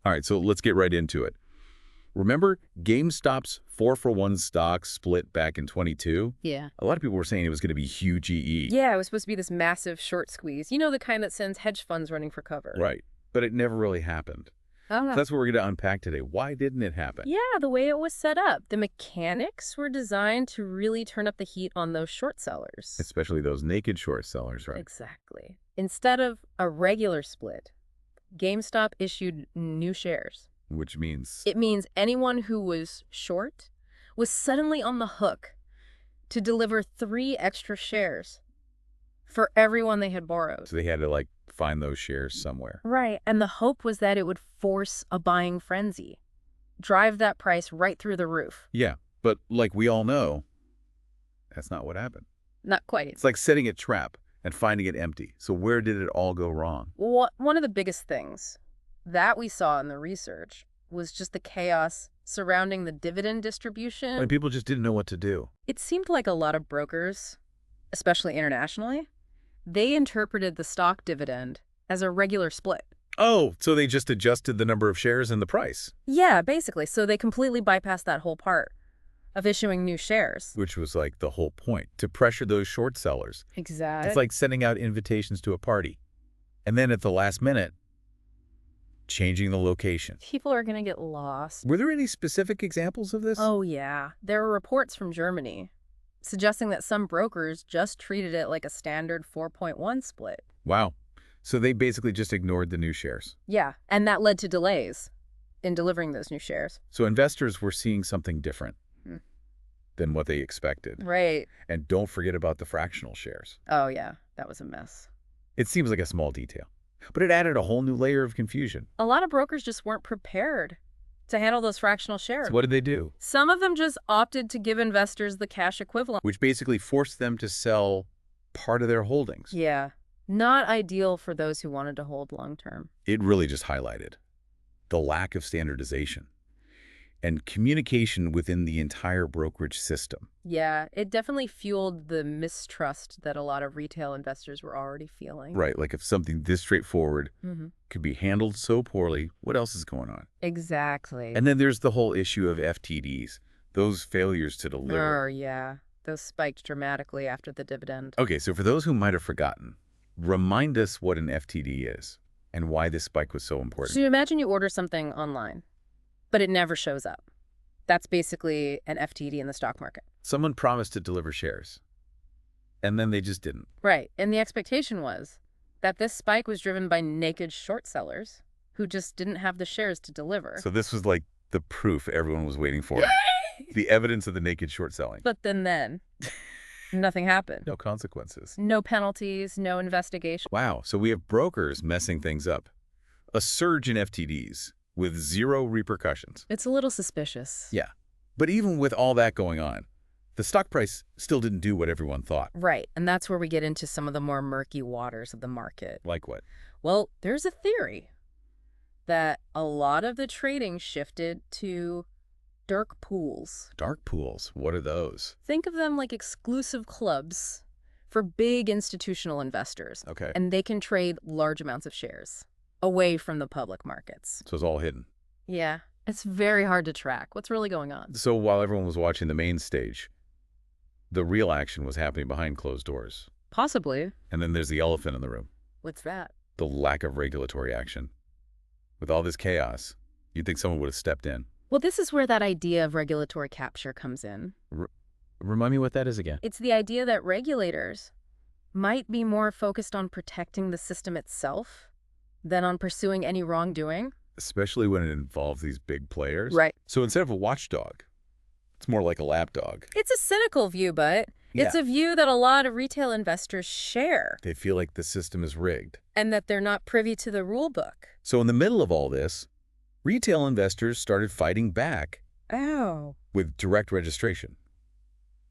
All right, so let's get right into it. Remember GameStop's 4-for-1 stock split back in 22? Yeah. A lot of people were saying it was going to be huge EE. Yeah, it was supposed to be this massive short squeeze. You know, the kind that sends hedge funds running for cover. Right. But it never really happened. Oh, So that's what we're going to unpack today. Why didn't it happen? yeah, the way it was set up. The mechanics were designed to really turn up the heat on those short sellers. Especially those naked short sellers, right? Exactly. Instead of a regular split, GameStop issued new shares. Which means... It means anyone who was short was suddenly on the hook to deliver 3 extra shares for everyone they had borrowed. So they had to, like, find those shares somewhere. Right, and the hope was that it would force a buying frenzy, drive that price right through the roof. Yeah, but like we all know, that's not what happened. Not quite. It's like setting a trap and finding it empty. So where did it all go wrong? One of the biggest things that we saw in the research was just the chaos surrounding the dividend distribution. When people just didn't know what to do. It seemed like a lot of brokers, especially internationally, they interpreted the stock dividend as a regular split. Oh, so they just adjusted the number of shares and the price. Yeah, basically. So they completely bypassed that whole part of issuing new shares. Which was like the whole point, to pressure those short sellers. Exactly. It's like sending out invitations to a party. And then at the last minute, changing the location. People are going to get lost. Were there any specific examples of this? Oh, yeah. There were reports from Germany suggesting that some brokers just treated it like a standard 4.1 split. Wow. So they basically just ignored the new shares. Yeah, and that led to delays in delivering those new shares. So investors were seeing something different Hmm. than what they expected. Right. And don't forget about the fractional shares. Oh, yeah. That was a mess. It seems like a small detail, but it added a whole new layer of confusion. A lot of brokers just weren't prepared to handle those fractional shares. So what did they do? Some of them just opted to give investors the cash equivalent. Which basically forced them to sell part of their holdings. Yeah. Not ideal for those who wanted to hold long term. It really just highlighted the lack of standardization and communication within the entire brokerage system. Yeah, it definitely fueled the mistrust that a lot of retail investors were already feeling. Right, like if something this straightforward Mm-hmm. could be handled so poorly, what else is going on? Exactly. And then there's the whole issue of FTDs, those failures to deliver. Oh, yeah. Those spiked dramatically after the dividend. Okay, so for those who might have forgotten, remind us what an FTD is and why this spike was so important. So you imagine you order something online, but it never shows up. That's basically an FTD in the stock market. Someone promised to deliver shares, and then they just didn't. Right. And the expectation was that this spike was driven by naked short sellers who just didn't have the shares to deliver. So this was like the proof everyone was waiting for. The evidence of the naked short selling. But then nothing happened. No consequences. No penalties, no investigation. Wow, so we have brokers messing things up. A surge in FTDs with zero repercussions. It's a little suspicious. Yeah, but even with all that going on, the stock price still didn't do what everyone thought. Right. And that's where we get into some of the more murky waters of the market. Like what? Well, there's a theory that a lot of the trading shifted to dark pools. Dark pools, what are those? Think of them like exclusive clubs for big institutional investors. Okay, And they can trade large amounts of shares away from the public markets. so it's all hidden. Yeah, it's very hard to track. What's really going on? So while everyone was watching the main stage, the real action was happening behind closed doors. Possibly. And then there's the elephant in the room, What's that? the lack of regulatory action. With all this chaos, you'd think someone would have stepped in. Well, this is where that idea of regulatory capture comes in. Remind me what that is again. It's the idea that regulators might be more focused on protecting the system itself than on pursuing any wrongdoing. Especially when it involves these big players. Right. So instead of a watchdog, it's more like a lapdog. It's a cynical view, but it's a view that a lot of retail investors share, They feel like the system is rigged. and that they're not privy to the rule book. So in the middle of all this, retail investors started fighting back Oh. with direct registration,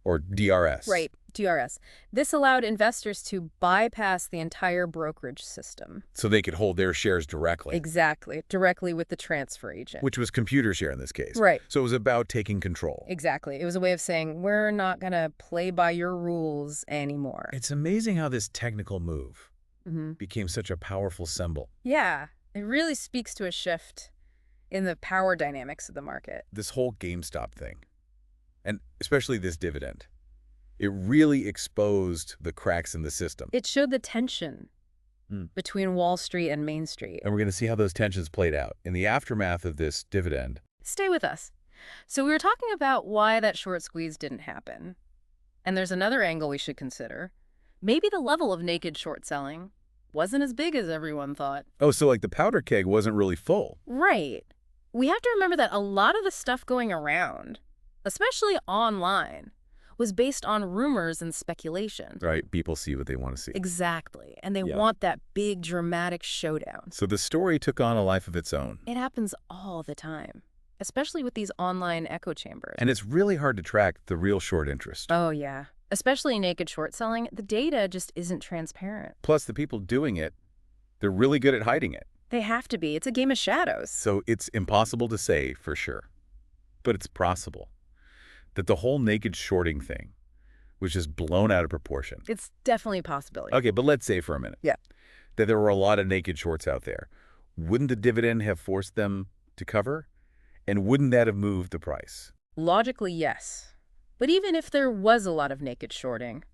or DRS. Right, DRS. This allowed investors to bypass the entire brokerage system. So they could hold their shares directly, Exactly, directly with the transfer agent. which was Computershare in this case. Right. So it was about taking control. Exactly. It was a way of saying, we're not going to play by your rules anymore. It's amazing how this technical move Mm-hmm. became such a powerful symbol. Yeah, it really speaks to a shift in the power dynamics of the market. This whole GameStop thing, and especially this dividend, it really exposed the cracks in the system. It showed the tension between Wall Street and Main Street. And we're going to see how those tensions played out in the aftermath of this dividend. Stay with us. So we were talking about why that short squeeze didn't happen. And there's another angle we should consider. Maybe the level of naked short selling wasn't as big as everyone thought. Oh, so like the powder keg wasn't really full. Right. We have to remember that a lot of the stuff going around, especially online, was based on rumors and speculation. Right, people see what they want to see. Exactly. And they want that big, dramatic showdown. So the story took on a life of its own. It happens all the time, especially with these online echo chambers. And it's really hard to track the real short interest. Oh, yeah. Especially naked short selling, the data just isn't transparent. Plus, the people doing it, they're really good at hiding it. They have to be. It's a game of shadows. So it's impossible to say for sure. But it's possible that the whole naked shorting thing was just blown out of proportion. It's definitely a possibility. Okay, but let's say for a minute that there were a lot of naked shorts out there. Wouldn't the dividend have forced them to cover? And wouldn't that have moved the price? Logically, yes. But even if there was a lot of naked shorting,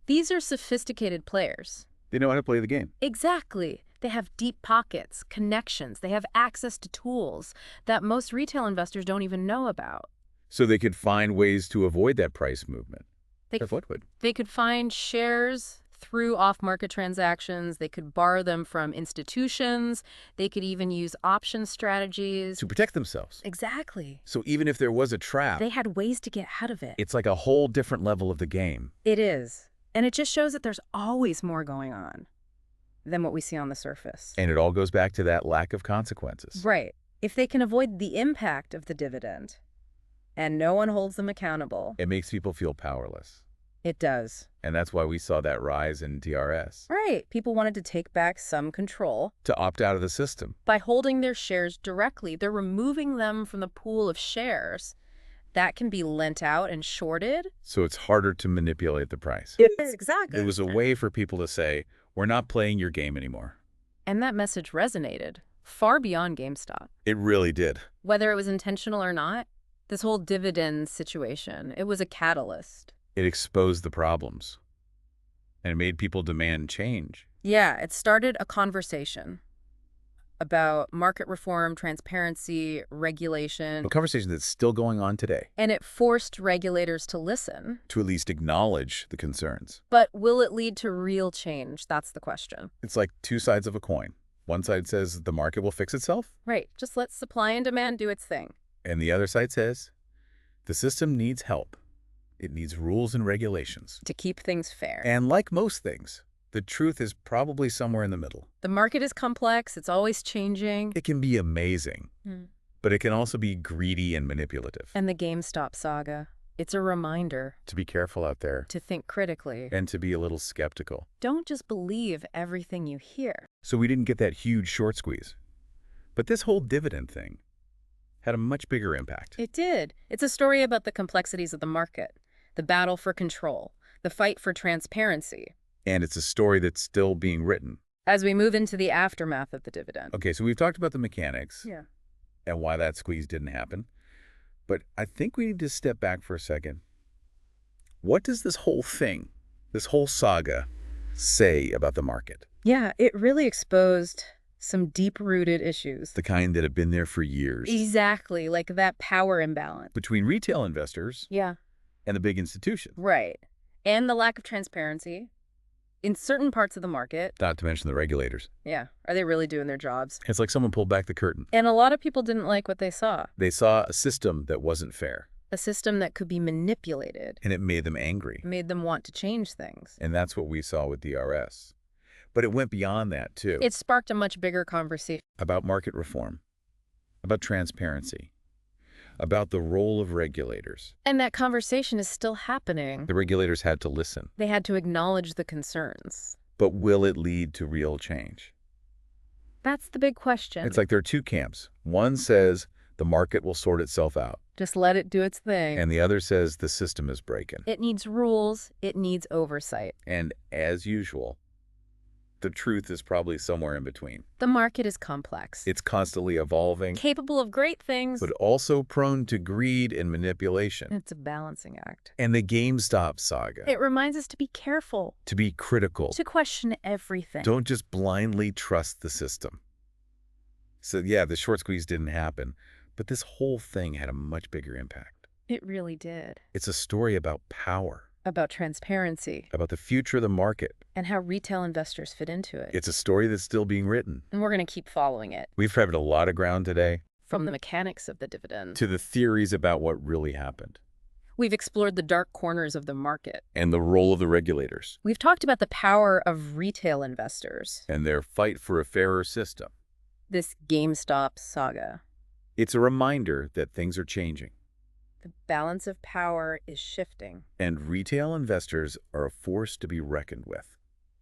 these are sophisticated players. They know how to play the game. Exactly. They have deep pockets, connections. They have access to tools that most retail investors don't even know about. So they could find ways to avoid that price movement. They could find shares through off-market transactions. They could borrow them from institutions. They could even use option strategies. To protect themselves. Exactly. So even if there was a trap, They had ways to get out of it. it's like a whole different level of the game. It is. And it just shows that there's always more going on than what we see on the surface. And it all goes back to that lack of consequences. Right. If they can avoid the impact of the dividend and no one holds them accountable, It makes people feel powerless. it does. And that's why we saw that rise in TRS. Right. People wanted to take back some control. To opt out of the system. By holding their shares directly, they're removing them from the pool of shares that can be lent out and shorted. So it's harder to manipulate the price. Exactly. It was a way for people to say, we're not playing your game anymore. And that message resonated far beyond GameStop. It really did. Whether it was intentional or not, this whole dividend situation, it was a catalyst. It exposed the problems. And it made people demand change. Yeah, it started a conversation about market reform, transparency, regulation. A conversation that's still going on today. And it forced regulators to listen. To at least acknowledge the concerns. But will it lead to real change? That's the question. It's like two sides of a coin. One side says the market will fix itself. Right. Just let supply and demand do its thing. And the other side says the system needs help. It needs rules and regulations. To keep things fair. And like most things, the truth is probably somewhere in the middle. The market is complex. It's always changing. It can be amazing, but it can also be greedy and manipulative. And the GameStop saga, it's a reminder. To be careful out there. To think critically. And to be a little skeptical. Don't just believe everything you hear. So we didn't get that huge short squeeze. But this whole dividend thing had a much bigger impact. It did. It's a story about the complexities of the market, the battle for control, the fight for transparency. And it's a story that's still being written. As we move into the aftermath of the dividend. Okay, so we've talked about the mechanics. Yeah. And why that squeeze didn't happen. But I think we need to step back for a second. What does this whole thing, this whole saga, say about the market? Yeah, it really exposed some deep-rooted issues. The kind that have been there for years. Exactly, like that power imbalance. Between retail investors Yeah. and the big institutions. Right. And the lack of transparency in certain parts of the market. Not to mention the regulators. Yeah. Are they really doing their jobs? It's like someone pulled back the curtain. And a lot of people didn't like what they saw. They saw a system that wasn't fair. A system that could be manipulated. And it made them angry. Made them want to change things. And that's what we saw with DRS. But it went beyond that, too. It sparked a much bigger conversation. About market reform. About transparency. About the role of regulators. And that conversation is still happening. The regulators had to listen. They had to acknowledge the concerns. But will it lead to real change? That's the big question. It's like there are two camps. One says the market will sort itself out. Just let it do its thing. And the other says the system is breaking. It needs rules. It needs oversight. And as usual, the truth is probably somewhere in between. The market is complex. It's constantly evolving, capable of great things, but also prone to greed and manipulation. it's a balancing act. And the GameStop saga. It reminds us to be careful, To be critical. to question everything. Don't just blindly trust the system. So yeah, the short squeeze didn't happen, but this whole thing had a much bigger impact. It really did. It's a story about power, About transparency about the future of the market. and how retail investors fit into it. It's a story that's still being written. And we're going to keep following it. We've covered a lot of ground today, From the mechanics of the dividend. to the theories about what really happened, We've explored the dark corners of the market. and the role of the regulators, We've talked about the power of retail investors. and their fight for a fairer system. This GameStop saga. It's a reminder that things are changing, The balance of power is shifting. and retail investors are a force to be reckoned with.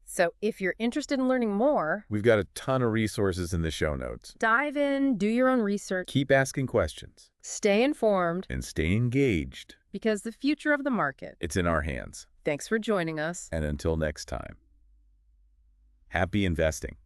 So if you're interested in learning more, We've got a ton of resources in the show notes. dive in, do your own research, Keep asking questions stay informed, and stay engaged. because the future of the market. It's in our hands. Thanks for joining us. And until next time, happy investing.